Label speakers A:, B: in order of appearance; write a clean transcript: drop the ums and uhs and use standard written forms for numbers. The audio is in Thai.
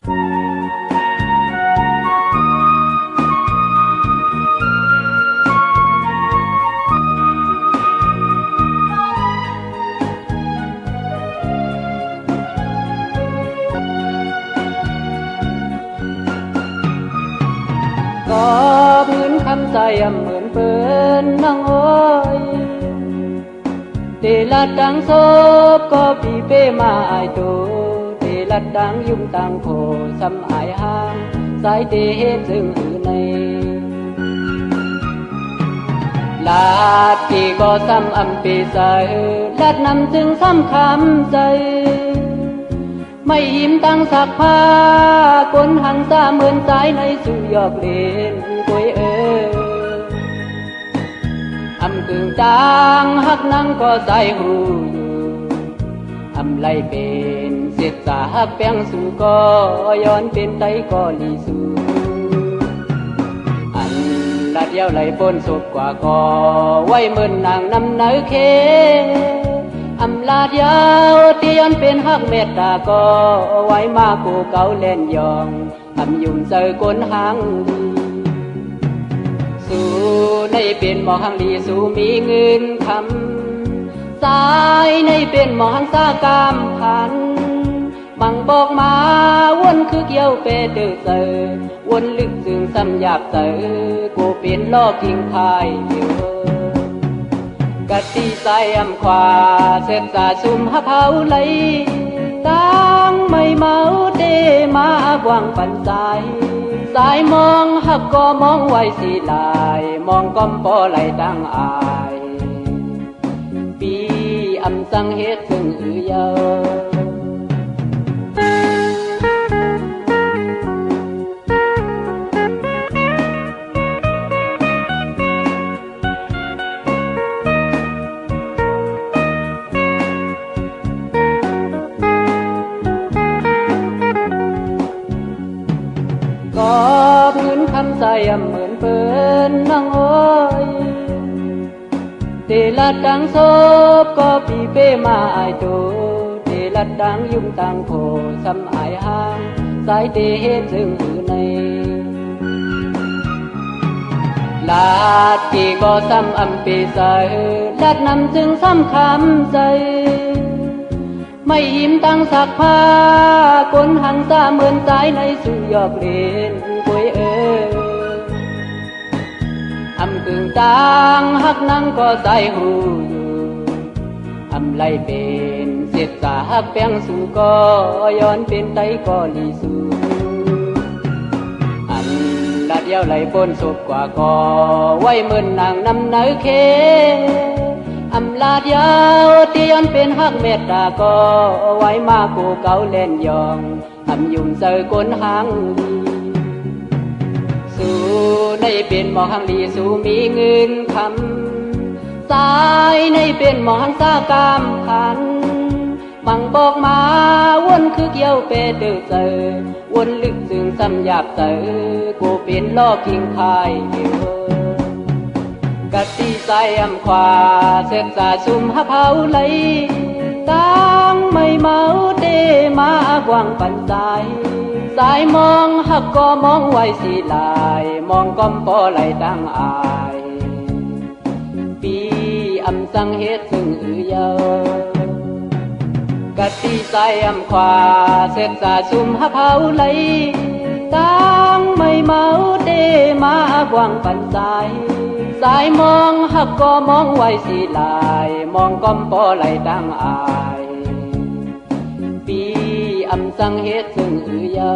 A: ก็เหมือนคำใจเหมือนเปิ้นนั่งโอ้ยเดลัดดังซบก็ปีเป้มาอายโตเดลัดดังยุ่งตังโคซ้ำอายห่างสายเดเห็นซึ่งในลาดที่ก็ซ้ำอำปีใสลาดนำจึงซ้ำคำใจไม่หิมตั้งสักผ้ากนหันซาเหมือนสายในสู่ยอกเล่นกวยอำกึ่งจางหักนังก็ใส่หูอยู่อำไลเป็นเสียดสาหักแป้งสู่ก็ย้อนเป็นไตก็ลีสู่อันละเดียวไหลปนศพกว่าก็ไว้เหมือนนางนำเนื้อเคอำลาดยาวที่ย้อนเป็นหักเมตตาก็ไว้มากูเก่าเล่นยองอำยุ่งเจอกนหางดีสู่ในเป็นหมอหังดีสู่มีเงินคำสายในเป็นหมอหังสากามพันบังบอกมาวนคือเกี่ยวเปเดือเจอวนลึกจึงซ้ำอยากเจอกูเป็นล่อกิ่งพายอยู่กะตีใจอำขวาเสร็จสาซุ่มหะเผาไหลตั้งไม่เมาเดมากวางปันสายมองหักก็มองไว้สีลายมองก้มปอไหลตั้งอายปีอำสังเหตุซึ่งเยาก็เหมือนคำใจเหมือนเปิ้นนั่งโอ้ยเดลัดดังซบก็ปีเป้มาอายโตเดลัดดังยุ่งตังโคซ้ำอายห่างสายเดเห็นซึ่งในลาดที่ก็ซ้ำอำปีใสลาดนำจึงซ้ำคำใจไม่หิมตั้งสักผ้ากนหันซาเหมือนสายในสู่ยอกเล่นกวยอำกึ่งจางหักนังก็ใส่หูอยู่อำไลเป็นเสียดสาหักแป้งสู่ก็ย้อนเป็นไตก็ลีสู่อันละเดียวไหลปนศพกว่าก็ไว้เหมือนนางนำเนื้อเคอำลาดยาวที่ย้อนเป็นหักเมตตาก็ไว้มากูเก่าเล่นยองอำยุ่งเจอกนหางดีสู่ในเป็นหมอหังดีสู่มีเงินคำสายในเป็นหมอหังสากามพันบังบอกมาวนคือเกี่ยวเปเดือเจอวนลึกจึงซ้ำหยาบเจอกูเป็นล่อกิ่งพายอยู่กะตีใจอำขวาเสร็จสาซุ่มหะเผาไหลตั้งไม่เมาเดมากวางปันสายมองหักก็มองไว้สีลายมองก้มปอไหลตั้งอายปีอำสังเหตุซึ่งเยากะตีใจอำขวาเสร็จสาซุ่มหะเผาไหลตั้งไม่เมาเดมากวางปันสายมองหักก็มองไว้สีลายมองก้มปอไหลตั้งอายปีอำสังเหตุซึ่งเยา